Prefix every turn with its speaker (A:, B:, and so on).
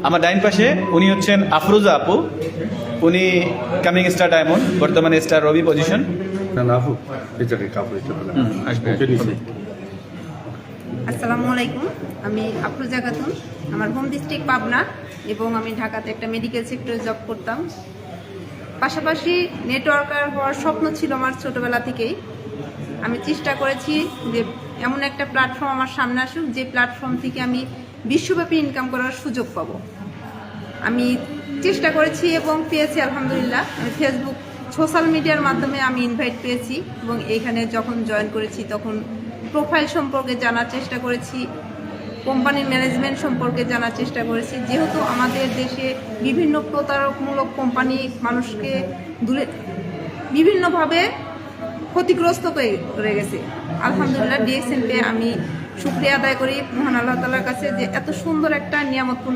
A: আমার ডাইন পাশে উনি হচ্ছেন আফরোজা আপু, উনি কামিং স্টার ডায়মন্ড, বর্তমানে স্টার রবি পজিশন।
B: না না আপু এই জায়গায় কাপড়
A: আসবে।
B: ওকে নিচে।
C: আসসালামু আলাইকুম, আমি আফরোজা খাতুন। আমার হোম ডিস্ট্রিক্ট পাবনা এবং আমি ঢাকাতে একটা মেডিকেল সেক্টরে জব করতাম। পাশাপাশি নেটওয়ার্কার হওয়ার স্বপ্ন ছিল আমার ছোটোবেলা থেকেই। আমি চেষ্টা করেছি যে এমন একটা প্ল্যাটফর্ম আমার সামনে আসুক, যে প্ল্যাটফর্ম থেকে আমি বিশ্বব্যাপী ইনকাম করার সুযোগ পাব। আমি চেষ্টা করেছি এবং পেয়েছি আলহামদুলিল্লাহ। আমি ফেসবুক সোশ্যাল মিডিয়ার মাধ্যমে আমি ইনভাইট পেয়েছি এবং এইখানে যখন জয়েন করেছি তখন প্রোফাইল সম্পর্কে জানার চেষ্টা করেছি, কোম্পানির ম্যানেজমেন্ট সম্পর্কে জানার চেষ্টা করেছি। যেহেতু আমাদের দেশে বিভিন্ন প্রতারকমূলক কোম্পানি মানুষকে দূরে বিভিন্নভাবে ক্ষতিগ্রস্ত করে গেছে। আলহামদুলিল্লাহ ডিএক্সএন পেয়ে আমি শুকরিয়া আদায় করি মহান আল্লাহ তাআলার কাছে যে এত সুন্দর একটা নিয়ামতপূর্ণ